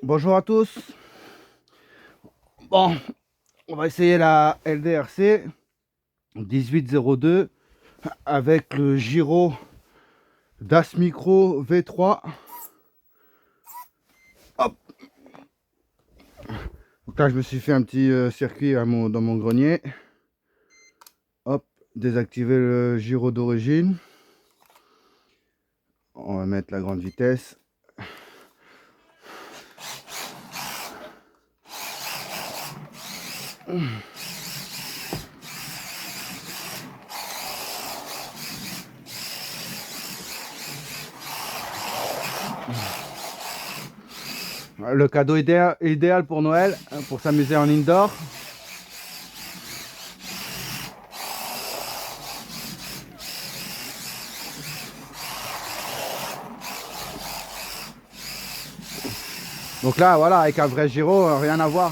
Bonjour à tous. Bon, on va essayer la LDRC 1802 avec le Giro DAS Micro V3. Hop. Donc là, je me suis fait un petit circuit dans mon grenier. Hop, désactiver le Giro d'origine. On va mettre la grande vitesse. Le cadeau idéal pour Noël, pour s'amuser en indoor. Donc là, voilà, avec un vrai Giro, rien à voir.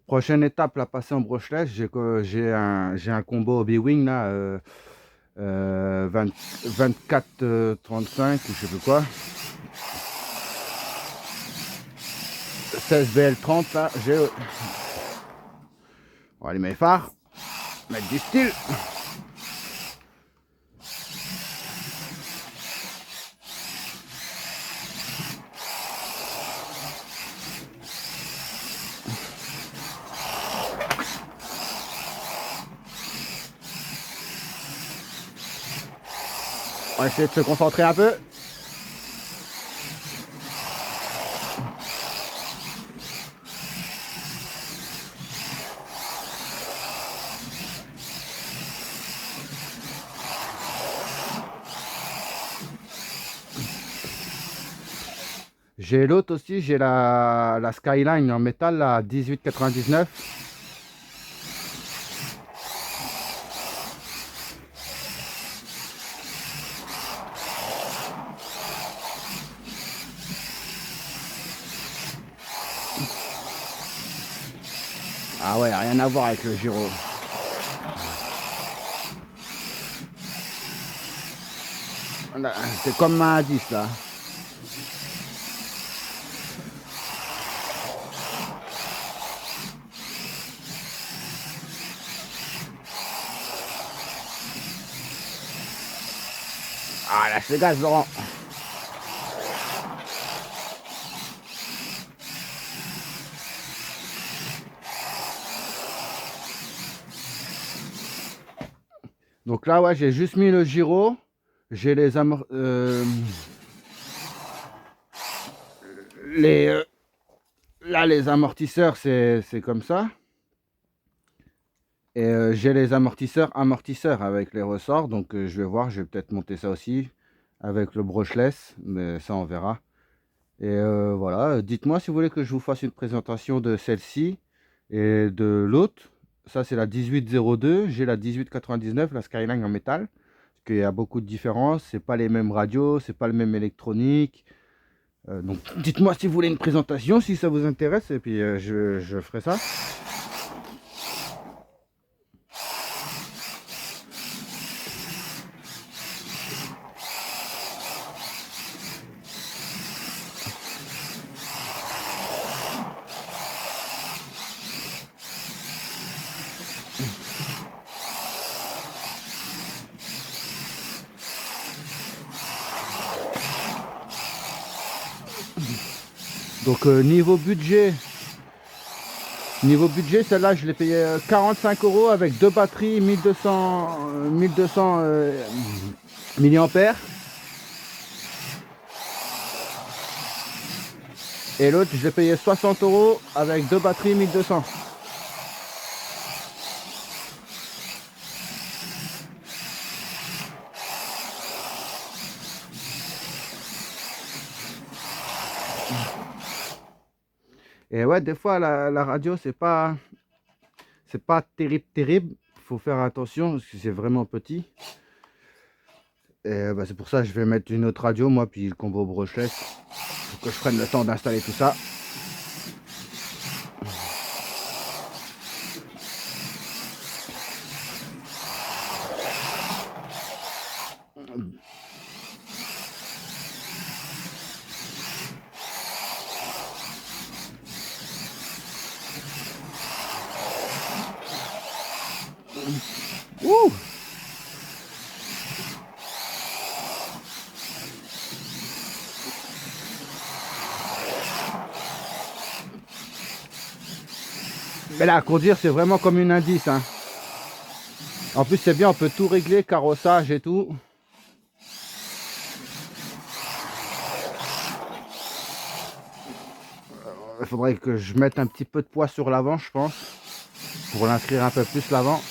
Prochaine étape, la passer en brushless. J'ai un combo B-Wing là, 24 35 ou je sais plus quoi. 16 BL30 là. On va allumer les phares, mettre du style. On va essayer de se concentrer un peu. J'ai l'autre aussi, j'ai la Skyline en métal, la 1899. Ah ouais, rien à voir avec le Giro. C'est comme un 10 là. Ah, lâche le gaz, Laurent. Donc là, ouais, j'ai juste mis le Giro. J'ai les là, les amortisseurs, c'est comme ça. Et j'ai les amortisseurs avec les ressorts. Donc je vais voir, je vais peut-être monter ça aussi avec le brushless, mais ça on verra. Et voilà, dites-moi si vous voulez que je vous fasse une présentation de celle-ci et de l'autre. Ça c'est la 1802, j'ai la 1899, la Skyline en métal. Parce qu'il y a beaucoup de différences, c'est pas les mêmes radios, c'est pas le même électronique. Donc dites-moi si vous voulez une présentation, si ça vous intéresse, et puis je ferai ça. Donc niveau budget, celle-là je l'ai payé 45 € avec deux batteries 1200 milliampères. Et l'autre je l'ai payé 60 € avec deux batteries 1200. Et ouais, des fois la radio c'est pas terrible. Faut faire attention parce que c'est vraiment petit. Et bah, c'est pour ça que je vais mettre une autre radio moi, puis le combo brushless. que je prenne le temps d'installer tout ça. Ouh! Mais là, à conduire, c'est vraiment comme une indice, hein. En plus, c'est bien, on peut tout régler, carrossage et tout. Il faudrait que je mette un petit peu de poids sur l'avant, je pense, pour l'inscrire un peu plus l'avant.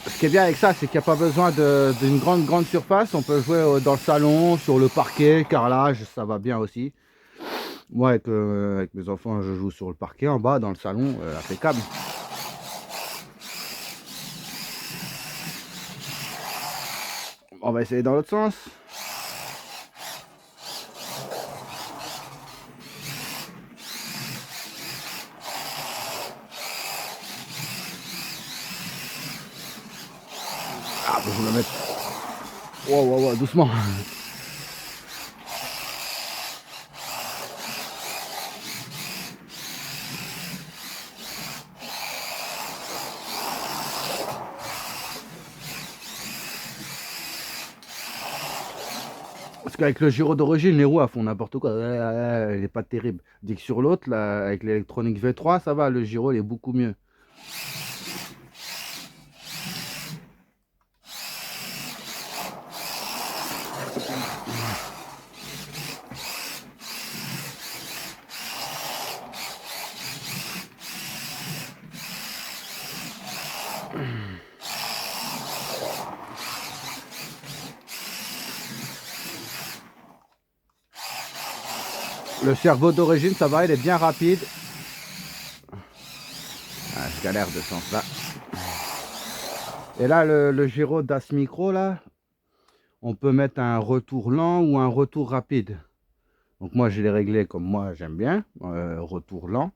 Ce qui est bien avec ça, c'est qu'il n'y a pas besoin d'une grande surface. On peut jouer dans le salon, sur le parquet, carrelage, ça va bien aussi. Moi, avec mes enfants, je joue sur le parquet en bas, dans le salon, impeccable. On va essayer dans l'autre sens. Ah, faut que je me mette. Wow, doucement. Parce qu'avec le gyro d'origine, les roues font n'importe quoi. Il n'est pas terrible. Dès que sur l'autre, avec l'électronique V3, ça va. Le gyro, il est beaucoup mieux. Le cerveau d'origine, ça va, il est bien rapide. Ah, je galère de sens là. Et là, le gyro d'As Micro, là, on peut mettre un retour lent ou un retour rapide. Donc moi, je l'ai réglé comme moi, j'aime bien. Retour lent.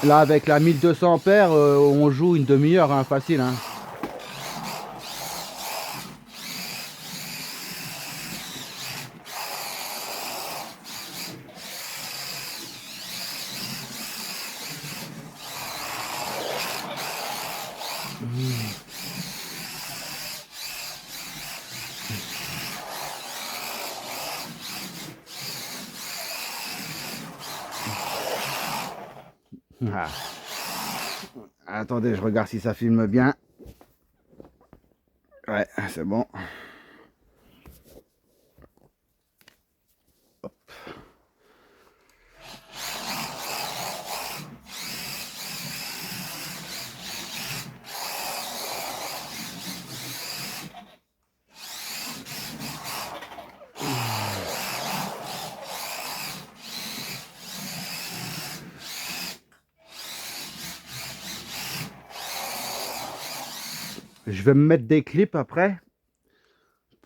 Là, avec la 1200 ampères, on joue une demi-heure, hein, facile. Hein. Ah. Attendez, je regarde si ça filme bien. Ouais, c'est bon. Je vais me mettre des clips après.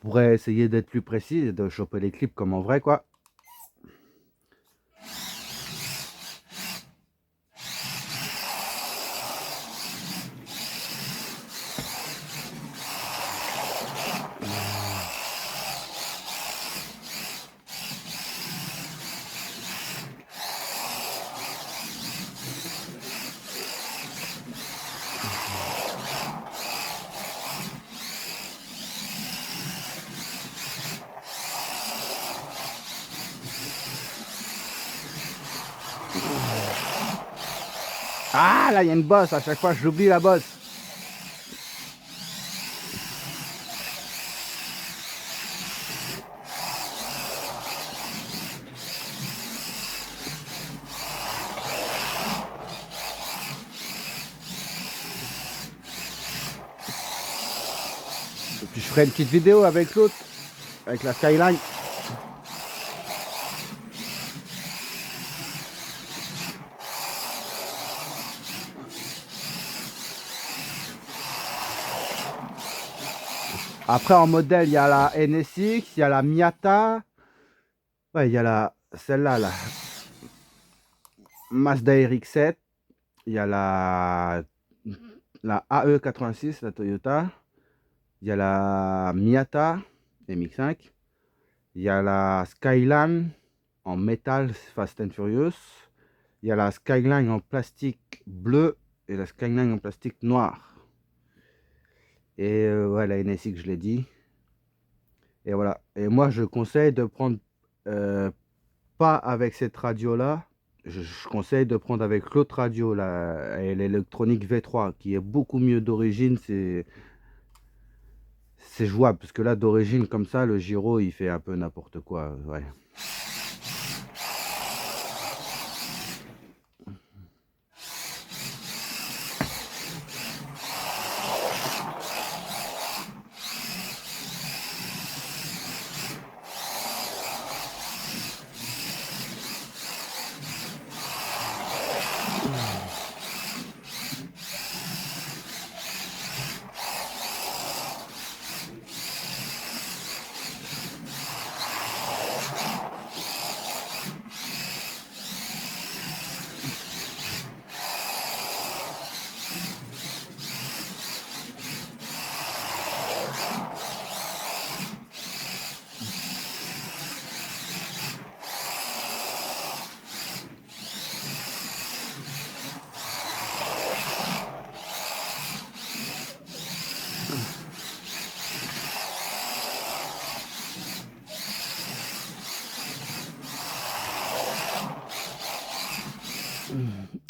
Pour essayer d'être plus précis et de choper les clips comme en vrai, quoi. Ah, là, il y a une bosse. À chaque fois, j'oublie la bosse. Et puis, je ferai une petite vidéo avec l'autre, avec la Skyline. Après, en modèle, il y a la NSX, il y a la Miata. Ouais, il y a celle-là, la Mazda RX-7. Il y a la AE86, la Toyota. Il y a la Miata MX5. Il y a la Skyline en métal Fast and Furious. Il y a la Skyline en plastique bleu et la Skyline en plastique noir. Et ouais, la NSX, je l'ai dit. Et voilà. Et moi, je conseille de prendre euh, pas avec cette radio-là. Je conseille de prendre avec l'autre radio, l'électronique V3, qui est beaucoup mieux d'origine. C'est jouable, parce que là, d'origine, comme ça, le gyro, il fait un peu n'importe quoi. Ouais.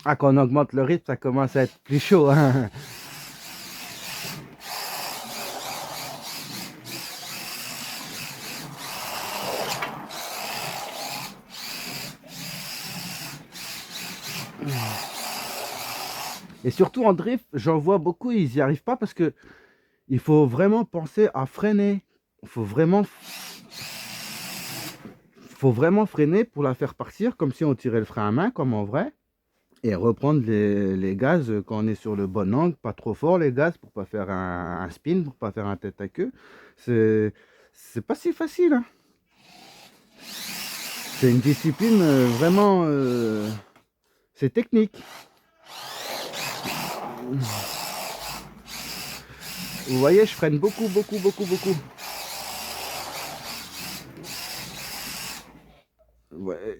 Ah, quand on augmente le rythme, ça commence à être plus chaud, hein. Et surtout en drift, j'en vois beaucoup, ils n'y arrivent pas parce que il faut vraiment penser à freiner. Il faut vraiment freiner pour la faire partir, comme si on tirait le frein à main, comme en vrai. Et reprendre les gaz quand on est sur le bon angle, pas trop fort les gaz pour pas faire un spin, pour pas faire un tête à queue. C'est, c'est pas si facile, hein. C'est une discipline vraiment, c'est technique. Vous voyez, je freine beaucoup, beaucoup, beaucoup, beaucoup. Ouais,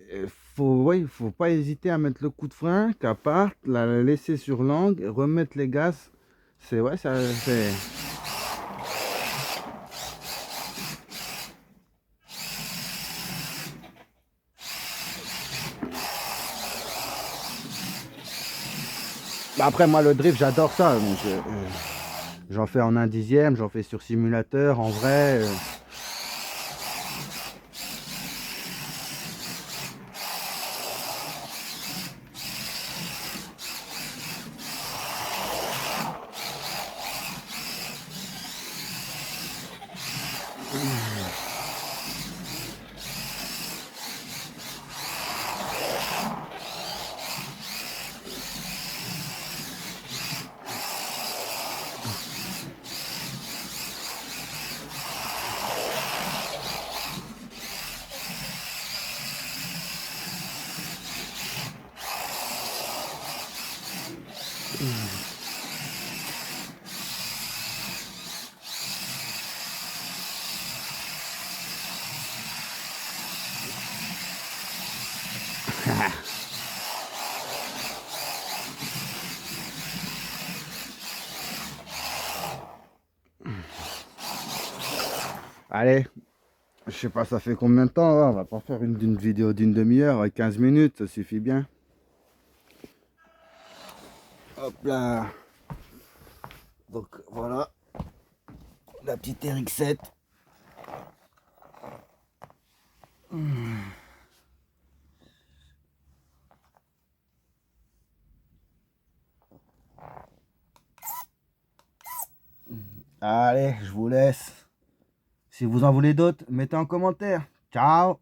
ouais, faut pas hésiter à mettre le coup de frein, qu'à part, la laisser sur l'angle, remettre les gaz. C'est ouais, ça, c'est. Bah, après, moi, le drift, j'adore ça. Donc, j'en fais en 1/10, j'en fais sur simulateur, en vrai. Allez, je sais pas, ça fait combien de temps là. On va pas faire une vidéo d'une demi-heure, 15 minutes, ça suffit bien. Hop là. Donc voilà. La petite RX7. Allez, je vous laisse. Si vous en voulez d'autres, mettez en commentaire. Ciao!